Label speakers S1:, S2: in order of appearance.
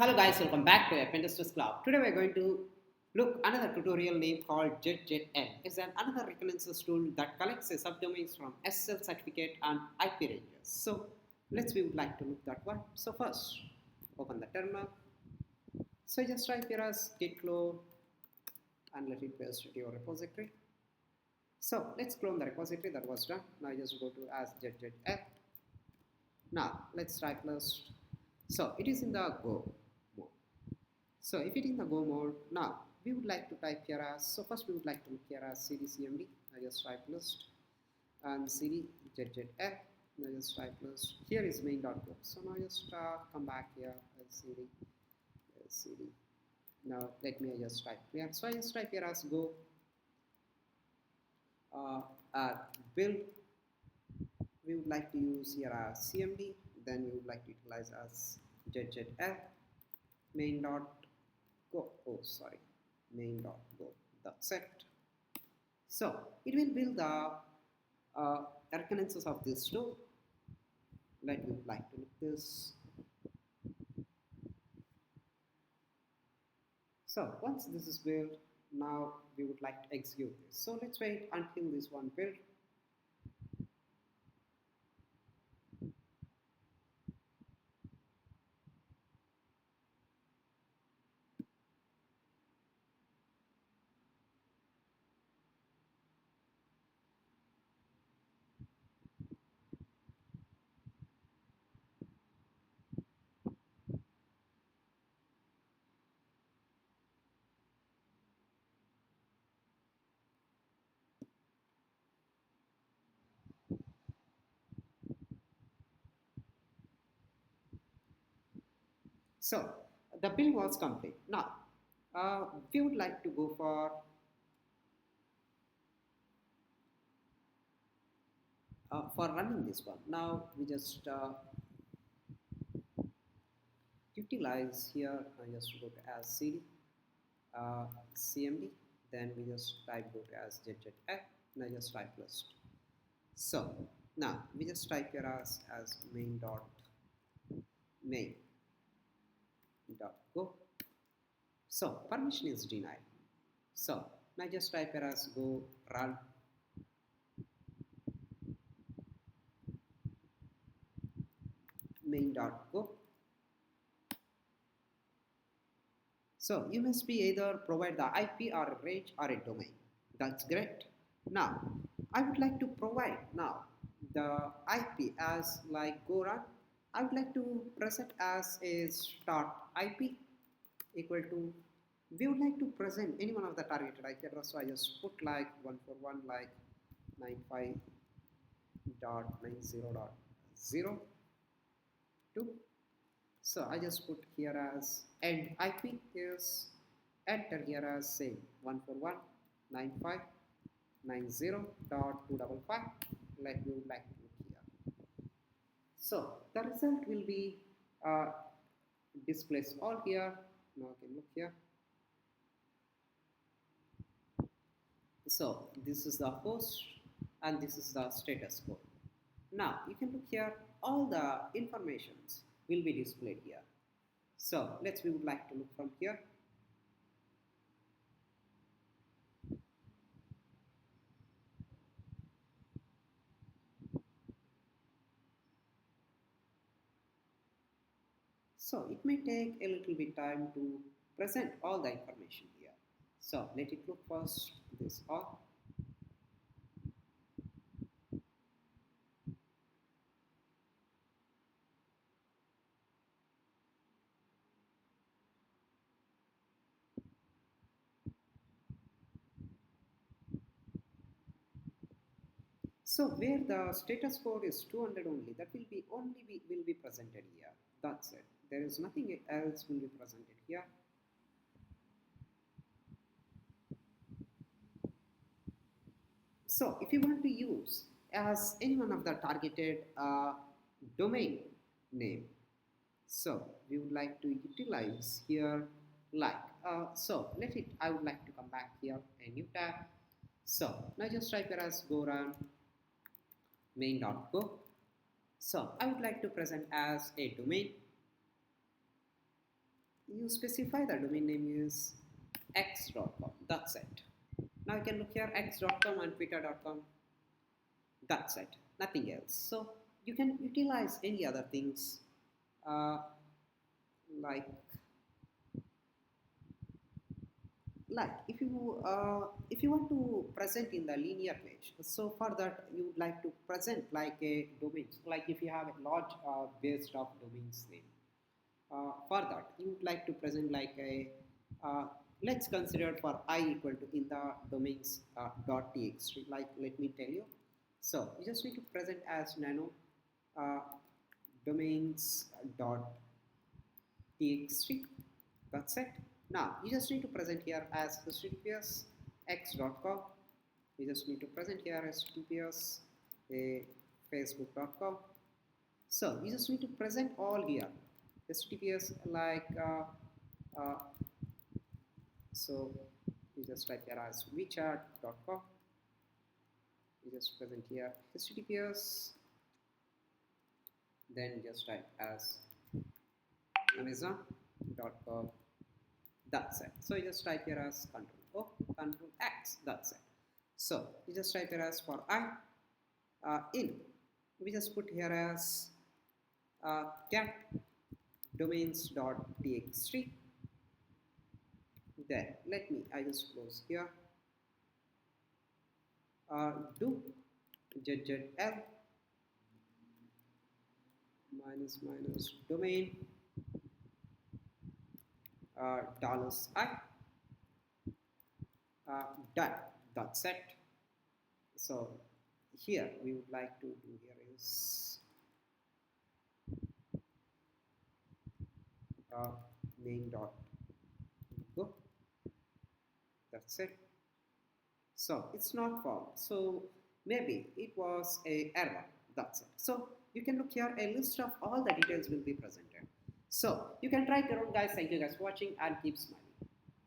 S1: Hello guys, welcome back to Apprentices Club. Today we are going to look another tutorial name called ZZN. It's another reconnaissance tool that collects a subdomains from SSL certificate and IP ranges. So we would like to look that one. So first, open the terminal. So just type here as git clone and let it paste to your repository. So let's clone the repository that was done. Now just go to as ZZN. Now let's type list. So it is in the Go mode. So if it is in the Go mode, now we would like to type here as, so first we would like to look here as cdcmd. I just type list and cd ZZN. Now just type list. Here is main.go. So now just come back here as cd. Now let me just type clear. So I just type here as go build. We would like to use here as cmd. Then we would like to utilize as ZZN main.go. Main.go. That's it. So it will build the reconnaissance of this tool. We would like to look this. So once this is built, now we would like to execute this. So let's wait until this one built. So the build was complete. Now we would like to go for running this one. Now we just utilize here. I just go to as cd cmd. Then we just type go to as ZZN. Now just type list. So now we just type here as main.go. So permission is denied. So now just type here as go run main.go. So you must be either provide the IP or a range or a domain. That's great. Now I would like to provide now the IP as like go run. I would like to present as a start IP equal to, we would like to present any one of the targeted IP address. So I just put like 141 like 95.90.02. So I just put here as end IP is enter here as same 141.95.90.255. Like we would like to look here. So the result will be displays all here. Now I can look here. So this is the host and this is the status code. Now you can look here, all the informations will be displayed here. So we would like to look from here. So it may take a little bit time to present all the information here. So let it look first this all. So where the status code is 200 only, that will be will be presented here. That's it. There is nothing else will be presented here. So if you want to use as any one of the targeted domain name, so we would like to utilize here like so I would like to come back here a new tab. So now just type here as go run main.go. So I would like to present as a domain. you specify the domain name is x.com. That's it. Now you can look here x.com and twitter.com. That's it. Nothing else. So you can utilize any other things uh, like if you want to present in the linear page, so for that you would like to present like a domain, like if you have a large base of domains name, for that you would like to present like a let's consider for I equal to in the domains dot txt, like let me tell you. So you just need to present as nano uh, domains dot txt. That's it. Now you just need to present here as https x.com. You just need to present here as https facebook.com. So you just need to present all here https like so you just type here as wechat.com. You just present here https, then just type as amazon.com. That's it. So you just type here as control O, control X. That's it. So you just type here as for I in. We just put here as get domains.txt. Then I just close here. Do zzl minus domain dollars I done. That's it. So here we would like to do here is main dot go. That's it. So it's not found. So maybe it was a error. That's it. So you can look here, a list of all the details will be presented. So you can try it your own, guys. Thank you guys for watching and keep smiling.